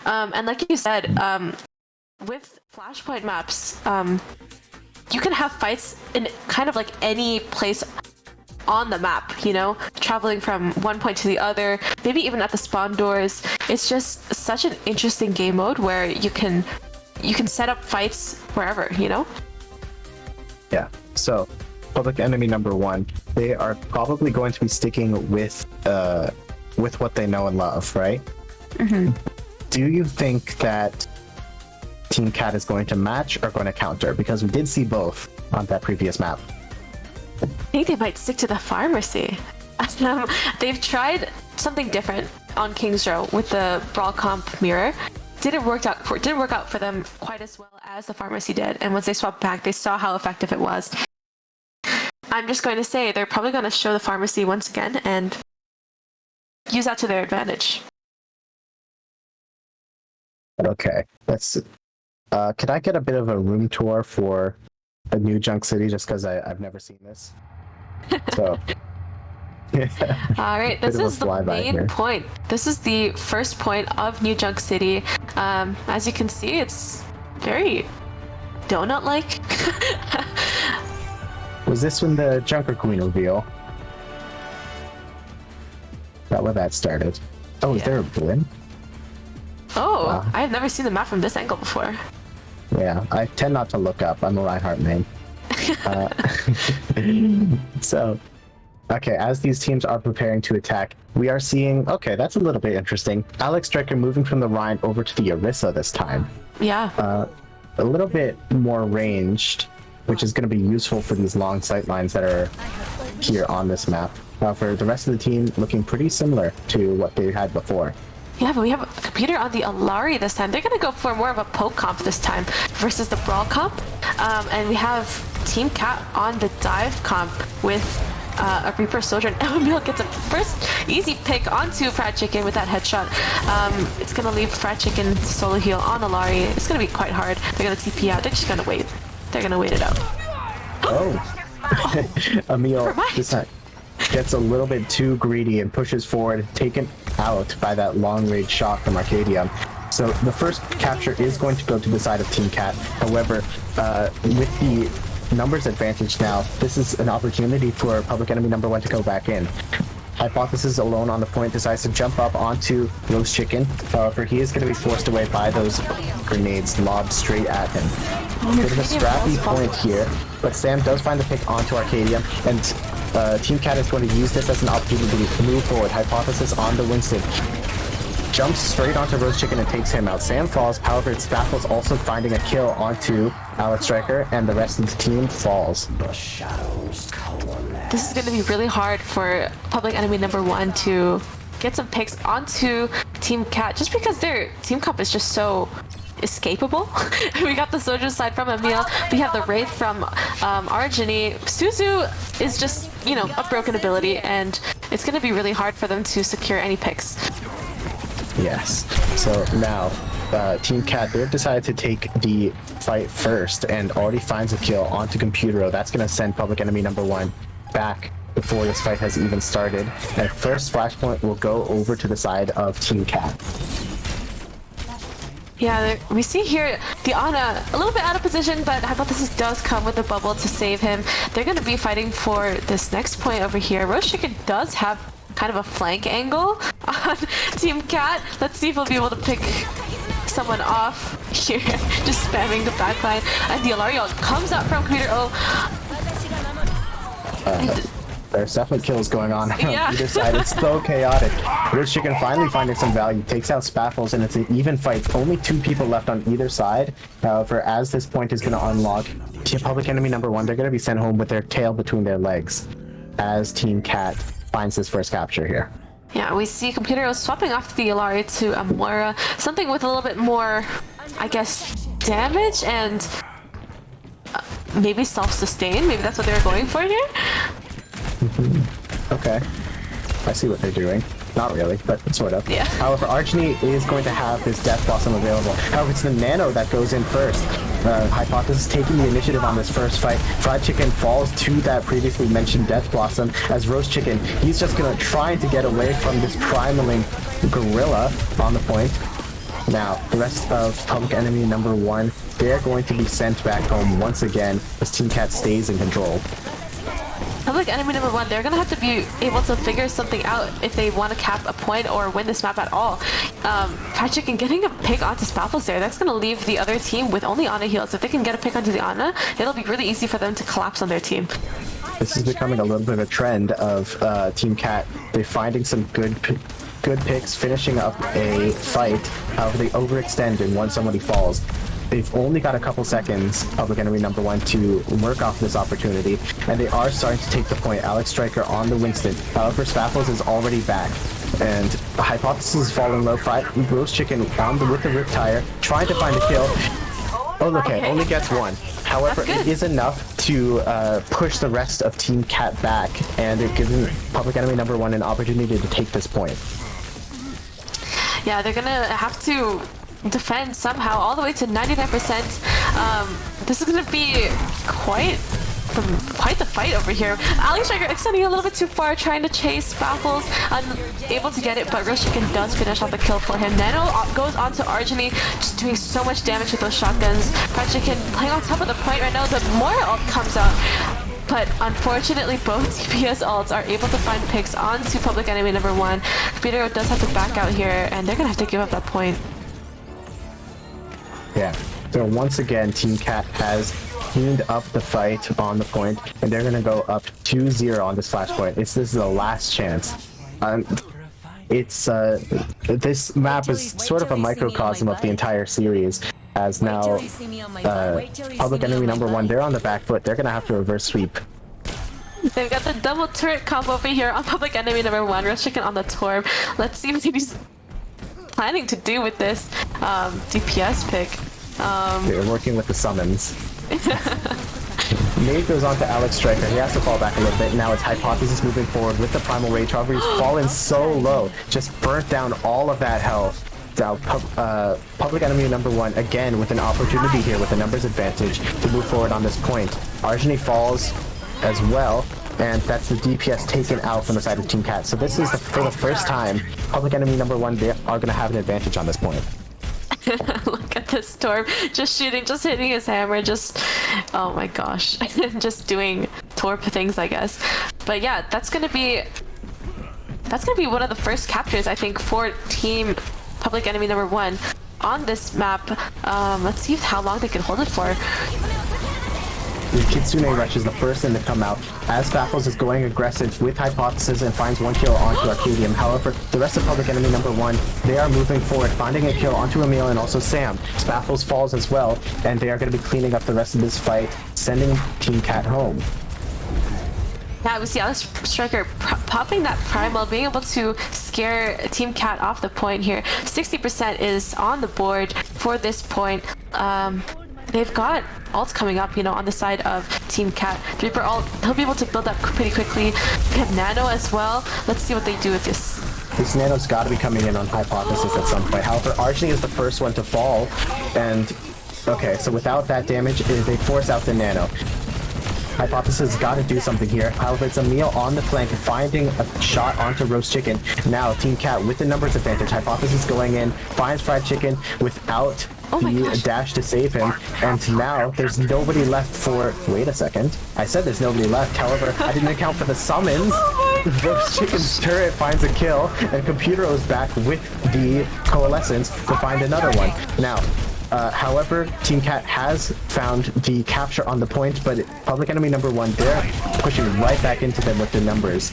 And like you said, with Flashpoint maps, you can have fights in kind of like any place on the map, you know, traveling from one point to the other, maybe even at the spawn doors. It's just such an interesting game mode where you can set up fights wherever, you know? Yeah, So, public enemy number one, they are probably going to be sticking with what they know and love, right? Mm-hmm. Do you think that Team Cat is going to match or going to counter? Because we did see both on that previous map. I think they might stick to the pharmacy. They've tried something different on King's Row with the Brawl Comp mirror. Didn't work out for them quite as well as the pharmacy did. And once they swapped back, they saw how effective it was. I'm just going to say they're probably going to show the pharmacy once again and use that to their advantage. Okay, let's. Could I get a bit of a room tour for a new Junk City, just because I've never seen this? So. All right, this is the main point. This is the first point of New Junk City. As you can see, it's very donut-like. Was this when the Junker Queen reveal? That where that started. Oh, is there a balloon? Oh, Wow. I've never seen the map from this angle before. Yeah, I tend not to look up. I'm a Reinhardt main. So, okay, as these teams are preparing to attack, we are seeing, okay, that's a little bit interesting. Alex Striker moving from the Rhine over to the Orisa this time. Yeah. A little bit more ranged, which is going to be useful for these long sight lines that are here on this map. For the rest of the team, looking pretty similar to what they had before. Yeah, but we have a computer on the Alari this time. They're going to go for more of a poke comp this time versus the brawl comp. And we have Team Cat on the dive comp with a Reaper Soldier. And Emil gets a first easy pick onto Fried Chicken with that headshot. It's going to leave Fried Chicken solo heal on Alari. It's going to be quite hard. They're going to TP out. They're just going to wait. They're going to wait it out. Oh. Emil this time gets a little bit too greedy and pushes forward, taken out by that long range shot from Arcadium. So the first capture is going to go to the side of Team Cat. However, with the numbers advantage now, this is an opportunity for public enemy number one to go back in. Hypothesis alone on the point decides to jump up onto Roast Chicken. However, he is going to be forced away by those grenades lobbed straight at him. Bit of a scrappy point here, but Sam does find the pick onto Arcadium, and Team Cat is going to use this as an opportunity to move forward. Hypothesis on the Winston. Jumps straight onto Roast Chicken and takes him out. Sam falls, however, it's Baffles also finding a kill onto Alex Striker, and the rest of the team falls. This is going to be really hard for public enemy number one to get some picks onto Team Cat, just because their team comp is just so escapable. We got the Soldier side from Emil. We have the Wraith from Argini. Suzu is just, you know, a broken ability, and it's going to be really hard for them to secure any picks. Yes. So now, Team Cat, they've decided to take the fight first and already finds a kill onto Computero. That's going to send public enemy number one back before this fight has even started. And first flashpoint will go over to the side of Team Cat. Yeah, we see here the Ana a little bit out of position, but Hypothesis does come with a bubble to save him. They're going to be fighting for this next point over here. Roast Chicken does have kind of a flank angle on Team Cat. Let's see if we'll be able to pick someone off here. Just spamming the backline. And the Alario comes out from Computer There's definitely kills going on on Yeah. either side. It's so chaotic. Roast Chicken finally finding some value, takes out Spaffles, and it's an even fight. Only two people left on either side. However, as this point is going to unlock, public enemy number one, they're going to be sent home with their tail between their legs as Team Cat finds his first capture here. Yeah, we see Computer swapping off the Alari to Amora. Something with a little bit more, I guess, damage and maybe self-sustain. Maybe that's what they were going for here. Okay. I see what they're doing. Not really, but sort of. Yeah. However, Archony is going to have his Death Blossom available. However, it's the Nano that goes in first. Hypothesis taking the initiative on this first fight. Fried Chicken falls to that previously mentioned Death Blossom as Roast Chicken. He's just going to try to get away from this primaling gorilla on the point. Now, the rest of public enemy number one, they're going to be sent back home once again as Team Cat stays in control. Public Public Enemy number 1, they're gonna have to be able to figure something out if they want to cap a point or win this map at all. Fried Chicken getting a pick onto Spaffles there, that's gonna leave the other team with only Ana heals. If they can get a pick onto the Ana, it'll be really easy for them to collapse on their team. This is becoming a little bit of a trend of Team Cat. They're finding some good picks, finishing up a fight. However, they overextend and once somebody falls. They've only got a couple seconds, Public Enemy number 1, to work off this opportunity, and they are starting to take the point. Alex Striker on the Winston. However, Spaffles is already back, and the Hypothesis is falling low. Roast Chicken on with the Rip Tire, trying to find a kill. Oh, okay, only gets one. However, it is enough to push the rest of Team Cat back, and it gives Public Enemy number 1 an opportunity to take this point. Yeah, they're gonna have to defend somehow all the way to 99%. This is gonna be quite the fight over here. Alex Striker extending a little bit too far, trying to chase Baffles, unable to get it, but Roast Chicken does finish off the kill for him. Nano goes on to Argeny, just doing so much damage with those shotguns. Fried Chicken playing on top of the point right now. The Moira ult comes out, but unfortunately both DPS ults are able to find picks onto Public Enemy number 1. Computer does have to back out here, and they're gonna have to give up that point. Yeah, so once again, Team Cat has cleaned up the fight on the point, and they're going to go up 2-0 on this flashpoint. This is the last chance. This map is sort of a microcosm of the entire series, as now Public Enemy number 1, they're on the back foot. They're going to have to reverse sweep. They've got the double turret combo over here on Public Enemy number 1. Roast Chicken on the Torb. Let's see what he's planning to do with this DPS pick. They're working with the summons. Nade goes on to Alex Striker. He has to fall back a little bit. Now it's Hypothesis moving forward with the Primal Rage. However, he's fallen so low. Just burnt down all of that health. Now, Public Enemy number 1, again, with an opportunity here with a numbers advantage to move forward on this point. Argeny falls as well, and that's the DPS taken out from the side of Team Cat. So this is for the first time, Public Enemy number 1, they are going to have an advantage on this point. Look at this Torb, just shooting, just hitting his hammer, just, oh my gosh, just doing Torb things, I guess. But yeah, that's gonna be one of the first captures, I think, for Team Public Enemy number 1 on this map. Let's see how long they can hold it for. The Kitsune Rush is the first thing to come out, as Baffles is going aggressive with Hypothesis and finds one kill onto Arcadium. However, the rest of Public Enemy number 1, they are moving forward, finding a kill onto Emil and also Sam. Baffles falls as well, and they are going to be cleaning up the rest of this fight, sending Team Cat home. Yeah, we see Alex Striker popping that Primal, being able to scare Team Cat off the point here. 60% is on the board for this point. They've got ults coming up, you know, on the side of Team Cat. Reaper ult, he'll be able to build up pretty quickly. We have Nano as well. Let's see what they do with this. This Nano's got to be coming in on Hypothesis at some point. However, Archie is the first one to fall, and okay, so without that damage, they force out the Nano. Hypothesis has got to do something here. However, it's Emil on the flank, finding a shot onto Roast Chicken. Now, Team Cat with the numbers advantage. Hypothesis going in, finds Fried Chicken without the dash to save him. And now, there's nobody left for... Wait a second. I said there's nobody left. However, I didn't account for the summons. Roast Chicken's turret finds a kill, and Computer is back with the Coalescence to find another one. Now, however, Team Cat has found the capture on the point, but Public Enemy number 1, they're pushing right back into them with the numbers.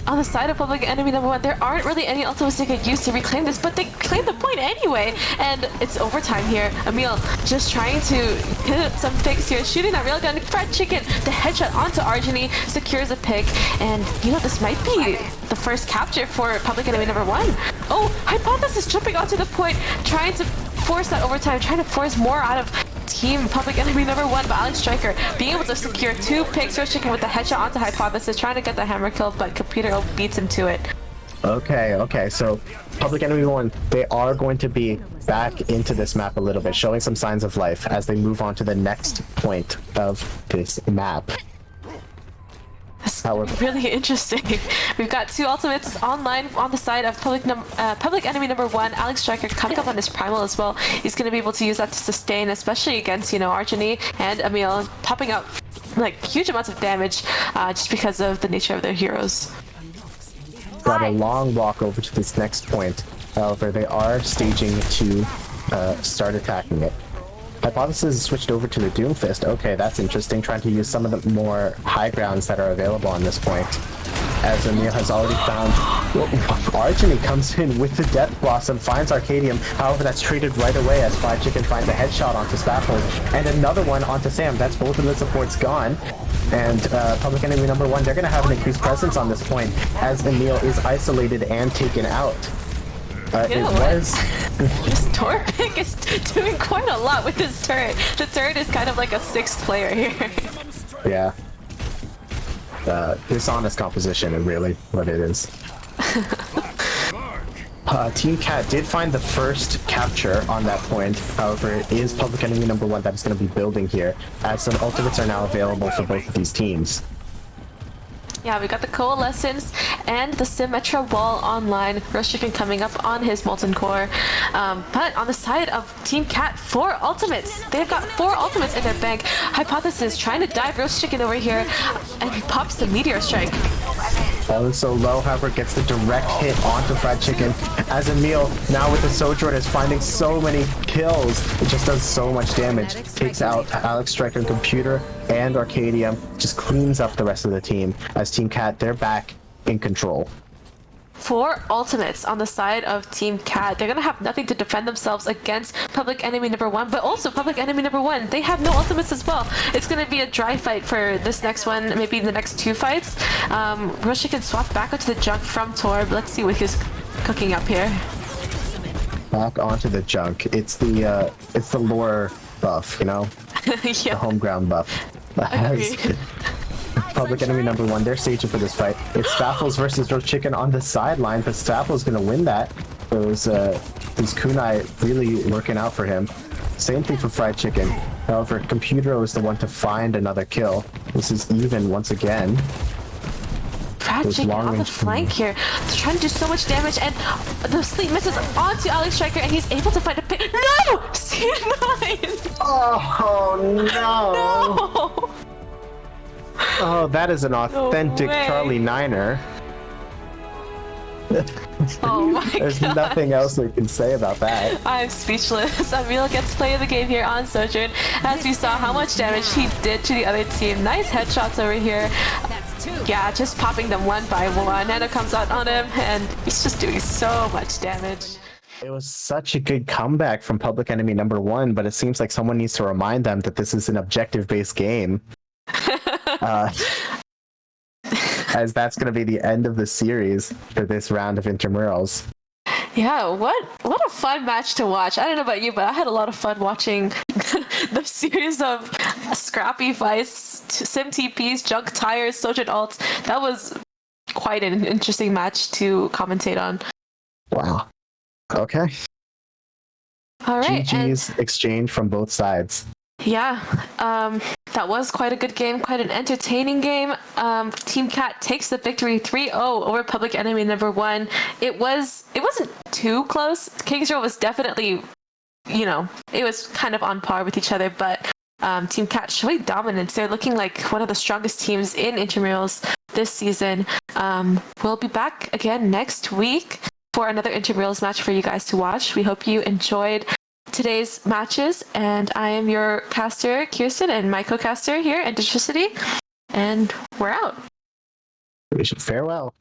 On the side of Public Enemy number 1, there aren't really any ultimates they could use to reclaim this, but they claim the point anyway, and it's overtime here. Emil just trying to hit some picks here, shooting that railgun. Fried Chicken, the headshot onto Argeny, secures a pick, and you know, this might be the first capture for Public Enemy number 1. Oh, Hypothesis jumping onto the point, trying to force that overtime, trying to force more out of Team Public Enemy number 1, but Alex Striker being able to secure 2 picks. Roast Chicken with the headshot onto Hypothesis, trying to get the hammer kill, but Computer beats him to it. Okay, so Public Enemy 1, they are going to be back into this map a little bit, showing some signs of life as they move on to the next point of this map. That's really interesting. We've got 2 ultimates online on the side of Public Enemy number 1. Alex Striker coming up on his Primal as well. He's going to be able to use that to sustain, especially against, you know, Argeny and Emil, popping up like huge amounts of damage just because of the nature of their heroes. Got a long walk over to this next point. However, they are staging to start attacking it. Hypothesis is switched over to the Doomfist. Okay, that's interesting. Trying to use some of the more high grounds that are available on this point. As Emil has already found... Archony comes in with the Death Blossom, finds Arcadium. However, that's traded right away as Fried Chicken finds a headshot onto Spafford. And another one onto Sam. That's both of the supports gone. And Public Enemy number 1, they're going to have an increased presence on this point as Emil is isolated and taken out. This Torpik is doing quite a lot with this turret. The turret is kind of like a 6th player here. Yeah. Dishonest composition is really what it is. Team Cat did find the first capture on that point. However, it is Public Enemy number 1 that is going to be building here, as some ultimates are now available for both of these teams. Yeah, we got the Coalescence and the Symmetra wall online. Roast Chicken coming up on his Molten Core. But on the side of Team Cat, 4 ultimates. They've got 4 ultimates in their bank. Hypothesis trying to dive Roast Chicken over here, and he pops the Meteor Strike. Fallen so low, however, gets the direct hit onto Fried Chicken. As Emil, now with the Sojourn, is finding so many kills. It just does so much damage. Takes out Alex Striker Computer and Arcadium. Just cleans up the rest of the team. As Team Cat, they're back in control. 4 ultimates on the side of Team Cat. They're gonna have nothing to defend themselves against Public Enemy number 1, but also Public Enemy number 1. They have no ultimates as well. It's gonna be a dry fight for this next one, maybe the next 2 fights. Roshi can swap back onto the junk from Torb. Let's see what he's cooking up here. Back onto the junk. It's the lore buff, you know? Yeah. The home ground buff. Public Enemy number 1, they're staging for this fight. It's Staffles versus Roast Chicken on the sideline, but Staffles gonna win that. Those kunai really working out for him. Same thing for Fried Chicken. However, Computer is the one to find another kill. This is even once again. Fried Chicken on the flank here. They're trying to do so much damage, and the sleep misses onto Alex Striker, and he's able to find a pit. No! C9! Oh no! No! Oh, that is an authentic Charlie Niner. Oh my There's god. nothing else we can say about that. I'm speechless. Emil gets play of the game here on Sojourn, as we saw how much damage he did to the other team. Nice headshots over here. Yeah, just popping them one by one. Nano comes out on him, and he's just doing so much damage. It was such a good comeback from Public Enemy number 1, but it seems like someone needs to remind them that this is an objective-based game. As that's going to be the end of the series for this round of Intramurals. Yeah, what a fun match to watch. I don't know about you, but I had a lot of fun watching the series of scrappy fights, sim TPs, junk tires, Sojourn ults. That was quite an interesting match to commentate on. Wow. Okay. All right. GG's exchange from both sides. Yeah, that was quite a good game, quite an entertaining game. Team Cat takes the victory 3-0 over Public Enemy number 1. It wasn't too close. King's Row was definitely, it was kind of on par with each other, but Team Cat showing dominance. They're looking like one of the strongest teams in Intramurals this season. We'll be back again next week for another Intramurals match for you guys to watch. We hope you enjoyed today's matches, and I am your caster Kirsten, and my co-caster here, Endotricity, and we're out. We should farewell.